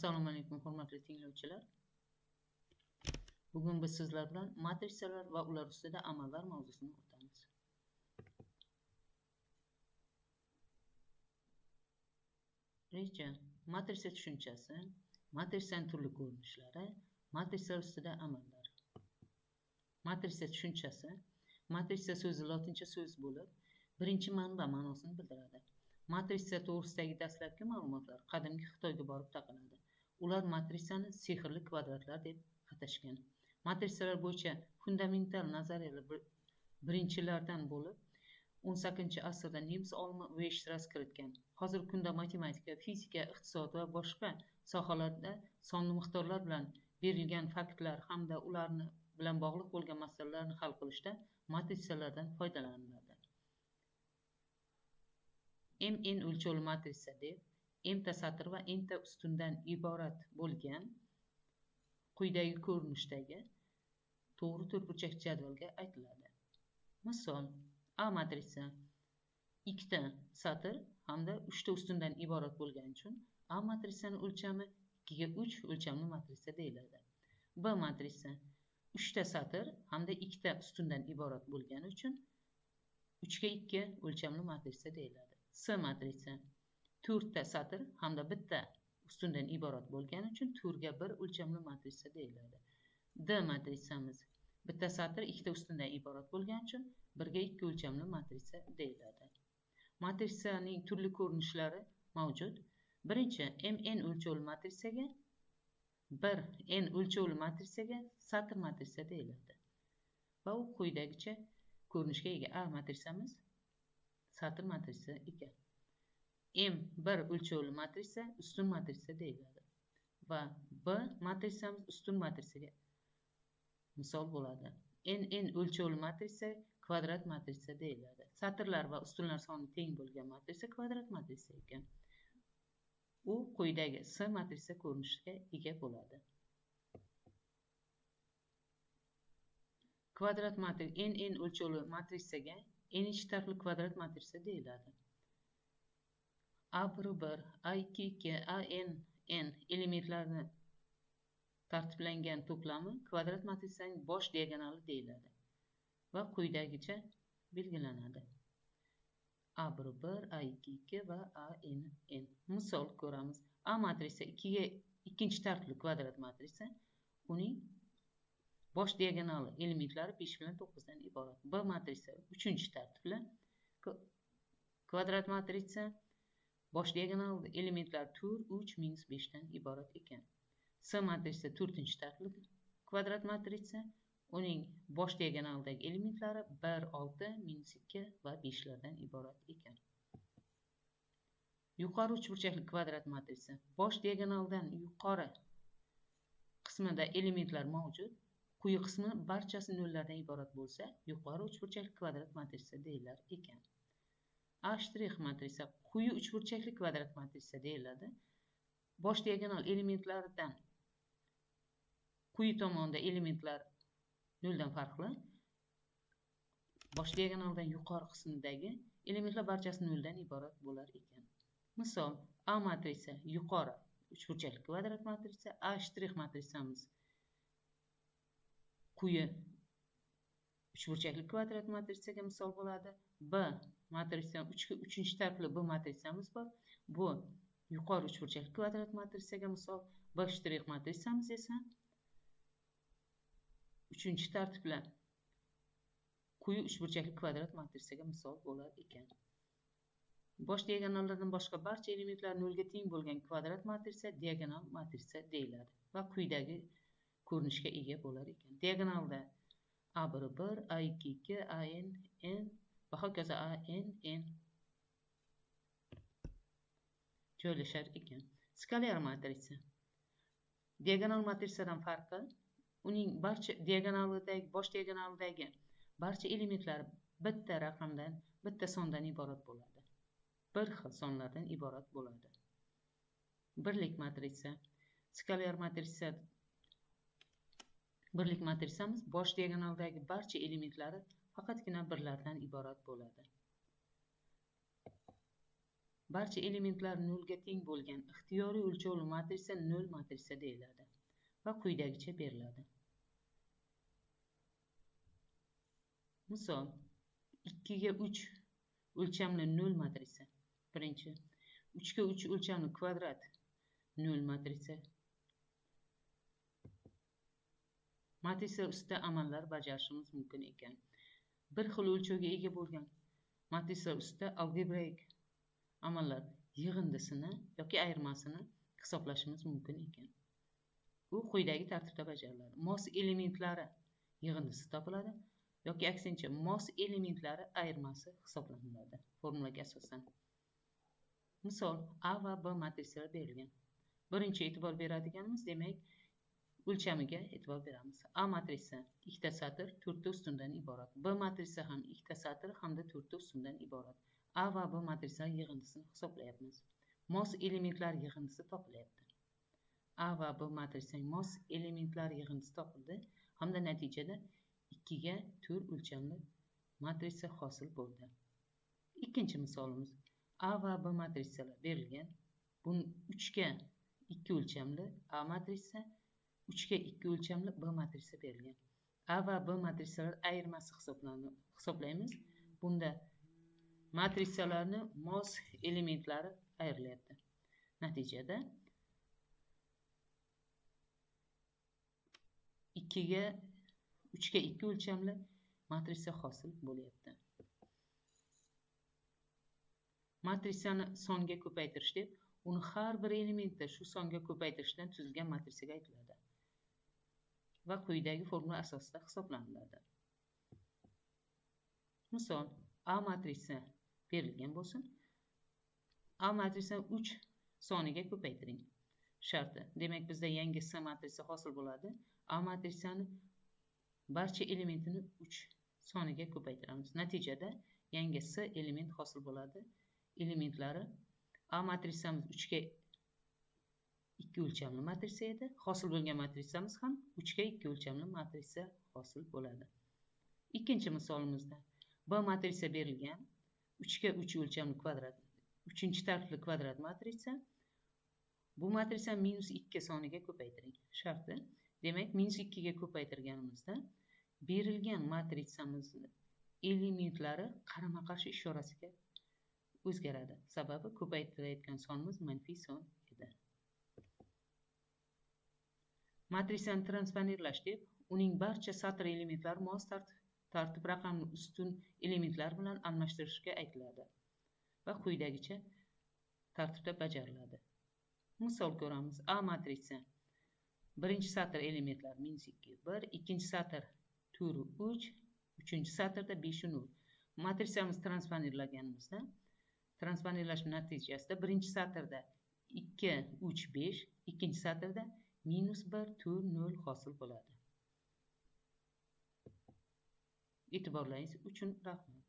Assalomu alaykum hurmatli tinglovchilar. Bugun biz sizlar bilan matrisalar va ular ustida amallar mavzusini o'tamiz. Reja, matrisa tushunchasi, matrisaning turli ko'rinishlari, matrisalar ustida amallar. Matrisa tushunchasi, matrisa so'zi lotincha so'z bo'lib, birinchi manba ma'nosini bildiradi. Matrisa to'g'risidagi dastlabki ma'lumotlar qadimgi Xitoyga borib taqaladi. Ular matrisani sehrli kvadratlar deb atashgan. Matrisalar bo'yicha fundamental nazariyalar birinchilardan bo'lib 18-asrda nemis olimi Weierstrass kiritgan. Hozirgi kunda matematika, fizika, iqtisod va boshqa sohalarda sonli miqdorlar bilan berilgan faktlar hamda ularni bilan bog'liq bo'lgan masalalarni hal qilishda matrisalardan foydalaniladi. N o'lchovli matrisa deb n-ta satr va n-ta ustundan iborat bo'lgan quyidagi ko'rinishdagi to'g'ri to'rtburchak jadvalga aytiladi. Misol, A matrisa 2 ta satr hamda 3 ta ustundan iborat bo'lgani uchun A matrisaning o'lchami 2 ga 3 o'lchamli matrisa deyiladi. B matrisa 3 ta satr hamda 2 ta ustundan iborat bo'lgani uchun 3 ga 2 o'lchamli matrisa deyiladi. S matrisa 4 ta satr hamda 1 ta ustundan iborat bo'lgani uchun 4 ga 1 o'lchamli matrisa deyiladi. D matrisamiz 1 ta satr 2 ta ustundan iborat bo'lgani uchun 1 ga 2 o'lchamli matrisa deyiladi. Matrisaning turli ko'rinishlari mavjud. Birinchi n o'lchovli matrisaga 1 n o'lchovli matrisaga satr matrisa deyiladi. Va u quyidagicha ko'rinishga ega. A matrisamiz satr matrisa ekan. M1 o'lchovli matrisa ustun matrisa deyiladi va B matrisamiz ustun matrisaga misol bo'ladi. N o'lchovli matrisa kvadrat matrisa deyiladi. Satrlar va ustunlar soni teng bo'lgan matrisa kvadrat matrisa ekan. U quyidagi S matrisa ko'rinishiga ega bo'ladi. Kvadrat matrisa n o'lchovli matrisaga n-chi tarafli kvadrat matrisa deyiladi. A1 A2 AN elementlarni tartiblangan to'plami kvadrat matrisaning bosh diagonali deyiladi va quyidagicha belgilanadi. A1 A2 va AN. Misol ko'ramiz. A matrisa 2 ga 2-chi tartibli kvadrat matrisa, uning bosh diagonali elementlari 5 bilan 9 dan iborat. B matrisa 3-chi tartibli kvadrat matrisa, bosh diagonalida elementlar 4, 3, minus 5 dan iborat ekan. S matrisa 4-chi tartibli kvadrat matrisa, uning bosh diagonalidagi elementlari 1, 6, minus 2 va 5 lardan iborat ekan. Yuqori uchburchakli kvadrat matrisa. Bosh diagonaldan yuqori qismida elementlar mavjud. Quyi qismi barchasi nollardan iborat bo'lsa, yuqori uchburchakli kvadrat matrisa deyilar ekan. A' matrisa quyi uchburchakli kvadrat matrisa deyiladi. Bosh diagonal elementlaridan quyi tomonda elementlar noldan farqli. Bosh diagonaldan yuqori qismidagi elementlar barchasi noldan iborat bo'lar ekan. Misol, A matrisa yuqori uchburchakli kvadrat matrisa, A' matrisamiz quyi uchburchakli kvadrat matrisaga misol bo'ladi. B matrisa 3-chi tartibli B matrisamiz bor. Bu yuqori uchburchakli kvadrat matrisaga misol. B' matrisamiz esa 3-chi tartibli quyi uchburchakli kvadrat matrisaga misol bo'lar ekan. Bosh diagonallardan boshqa barcha elementlar 0 ga teng bo'lgan kvadrat matrisa diagonal matrisa deyiladi va quyidagi ko'rinishga ega bo'lar ekan. Diagonalda A1 A2 AN va hokazo AN joylashar ekan. Skalar matrisa. Diagonal matrisadan farqi uning barcha bosh diagonalidagi barcha elementlar bitta raqamdan, bitta sondan iborat bo'ladi. Bir xil sonlardan iborat bo'ladi. Birlik matrisa. Skalar matrisa birlik matrisamiz bosh diagonaldagi barcha elementlari faqatgina birlardan iborat bo'ladi. barcha elementlar 0 ga teng bo'lgan ixtiyoriy o'lchovli matrisa 0 matrisa deyiladi va quyidagicha beriladi. Misol 2 ga 3 o'lchamli 0 matrisa. Birinchi 3 ga 3 o'lchamli kvadrat 0 matrisa. Matrisa ustida amallar bajarishimiz mumkin ekan. Bir xil o'lchovga ega bo'lgan matrisa ustida algebraik amallar yig'indisini yoki ayirmasini hisoblashimiz mumkin ekan. U quyidagi tartibda bajariladi. Mos elementlari yig'indisi topiladi yoki aksincha mos elementlari ayirmasi hisoblanadi formulaga asosan. Misol A va B matrisalar berilgan. Birinchi e'tibor beradiganimiz, demak, o'lchamiga e'tibor beramiz. A matrisa ikkita satr, 4 ta ustundan iborat. B matrisa ham ikkita satr hamda 4 ta ustundan iborat. A va B matrisalar yig'indisini hisoblayapmiz. Mos elementlar yig'indisi topilyapti. A va B matrisaning mos elementlar yig'indisi topildi hamda natijada 2 ga 4 o'lchamli matrisa hosil bo'ldi. Ikkinchi misolimiz. A va B matrisalar berilgan. Bu 3 ga 2 o'lchamli A matrisa, 3 ga 2 o'lchamli B matrisa berilgan. A va B matrisalar ayirmasi hisoblaymiz. Bunda matrisalarning mos elementlari ayrilyapti. Natijada 3 ga 2 o'lchamli matrisa hosil bo'lyapti. Matrisani songa ko'paytirish deb, uni har bir elementda shu songa ko'paytirishdan tuzilgan matrisaga aytiladi va quyidagi formula asosida hisoblanadi. Misol A matrisa berilgan bo'lsin. A matrisani 3 soniga ko'paytiring sharti. Demak, bizda yangi S matrisa hosil bo'ladi. A matrisani barcha elementini 3 soniga ko'paytiramiz. Natijada yangi S element hosil bo'ladi. Elementlari A matrisamiz 3 ga 2 o'lchamli matrisa edi. Hosil bo'lgan matrisamiz ham 3 ga 2 o'lchamli matrisa hosil bo'ladi. Ikkinchi misolimizda B matrisa berilgan. 3 ga 3 o'lchamli kvadrat, 3-tartibli kvadrat matrisa. Bu matrisa -2 soniga ko'paytiring sharti. Demak, -2 ga ko'paytirganimizda berilgan matrisamizning elementlari qarama-qarshi ishorasiga o'zgaradi. Sababi ko'paytirayotgan sonimiz manfiy son edi. Matrisani transponirlash deb, uning barcha satr elementlari mos tartib raqamli ustun elementlar bilan almashtirishga aytiladi va quyidagicha tartibda bajariladi. Misol ko'ramiz. A matrisa birinchi satr elementlar -2, 1, ikkinchi satr 4, 3, uchinchi satrda 5, 0. Matrisamiz transponirlaganimizda transponirlash natijasida birinchi satrda 2, 3, 5, ikkinchi satrda -1, 4, 0 hosil bo'ladi. E'tiborlaringiz uchun rahmat.